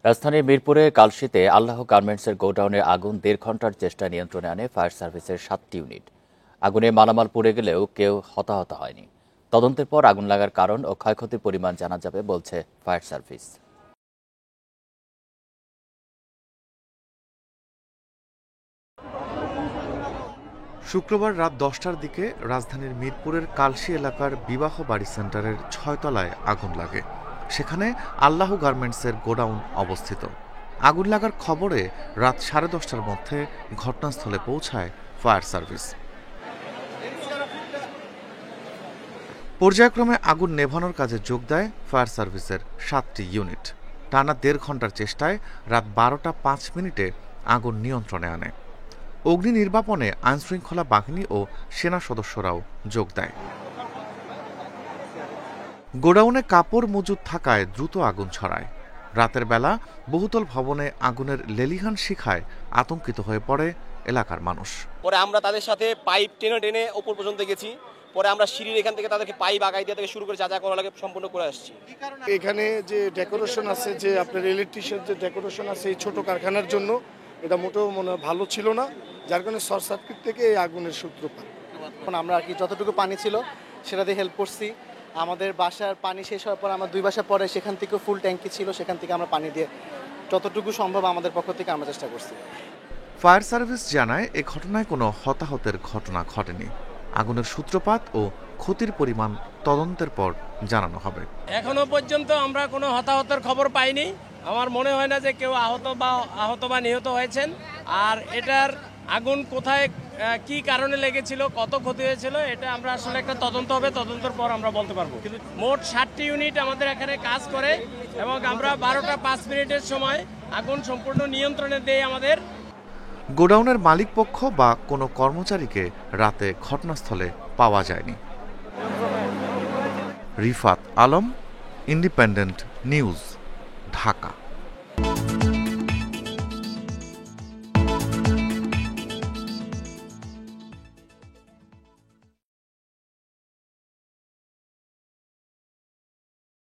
রাজধানীর মিরপুরে কালশীতে আল্লাহ গার্মেন্টসের গোডাউনে আগুন ১.৫ ঘণ্টার চেষ্টায় নিয়ন্ত্রণে আনে ফায়ার সার্ভিসের ৭টি ইউনিট। আগুনে মালামাল পুড়ে গেলেও কেউ হতাহত হয়নি। তদন্তের পর আগুন লাগার কারণ ও ক্ষয়ক্ষতির পরিমাণ জানা যাবে বলছে ফায়ার সার্ভিস। শুক্রবার রাত ১০টার দিকে রাজধানীর মিরপুরের কালশী এলাকার বিবাহ বাড়ি সেন্টারের ৬ তলায় আগুন লাগে। সেখানে আল্লাহ গার্মেন্টসের গোডাউন অবস্থিত। আগুন লাগার খবরে রাত ১০:৩০টার মধ্যে ঘটনাস্থলে পৌঁছায় ফায়ার সার্ভিস। পর্যায়ক্রমে আগুন নেভানোর কাজে যোগ দেয় ফায়ার সার্ভিসের ৭টি ইউনিট। টানা ১.৫ ঘণ্টার চেষ্টায় রাত ১২টা ৫ মিনিটে আগুন নিয়ন্ত্রণে আনে। অগ্নি নির্বাপনে আইনশৃঙ্খলা বাহিনী ও সেনা সদস্যরাও যোগ দেয়। গোডাউনে কাপড় মজুদ থাকায় দ্রুত আগুন ছড়ায়। রাতের বেলা বহুতল ভবনে আগুনের লেলিহান শিখায় আতঙ্কিত হয়ে পড়ে এলাকার মানুষ। পরে আমরা তাদের সাথে পাইপ টেনে টেনে ওপর পর্যন্ত গেছি। পরে আমরা সিঁড়ির এখান থেকে তাদেরকে পাইপ আগাই দিয়ে থেকে শুরু করে যা যা করা লাগে সম্পূর্ণ করে আসছি। এখানে যে ডেকোরেশন আছে, যে আপনার ইলেকট্রিশিয়ান যে ডেকোরেশন আছে এই ছোট কারখানার জন্য এটা মোটেও মনে ভালো ছিল না, যার কারণে শর্ট সার্কিট থেকে এই আগুনের সূত্রপাত। আমরা আর কি যতটুকু পানি ছিল সেটা দিয়ে হেল্প করছি। আমাদের বাসার পানি শেষ হওয়ার পর আমার 2 বাসা পরে সেখান থেকে ফুল ট্যাঙ্কি ছিল, সেখান থেকে আমরা পানি দিয়ে যতটুকু সম্ভব আমাদের পক্ষ থেকে আমরা চেষ্টা করছি। ফায়ার সার্ভিস জানায় এ ঘটনায় কোনো হতাহতের ঘটনা ঘটেনি। আগুনের সূত্রপাত ও ক্ষতির পরিমাণ তদন্তের পর জানানো হবে। এখনো পর্যন্ত আমরা কোনো হতাহতের খবর পাইনি। আমার মনে হয় না যে কেউ আহত বা নিহত হয়েছেন। আর এটার আগুন কোথায় কি কারণে লেগেছিল, কত ক্ষতি হয়েছিল, এটা আমরা আসলে একটা তদন্ত হবে, তদন্তের পর আমরা বলতে পারবো। কিন্তু মোট 7টি ইউনিট আমাদের এখানে কাজ করে এবং আমরা 12টা 5 মিনিটের সময় আগুন সম্পূর্ণ নিয়ন্ত্রণে দেই আমাদের। গোডাউনের মালিক পক্ষ বা কোনো কর্মচারীকে রাতে ঘটনাস্থলে পাওয়া যায়নি। Rifat Alam, independent news, Dhaka.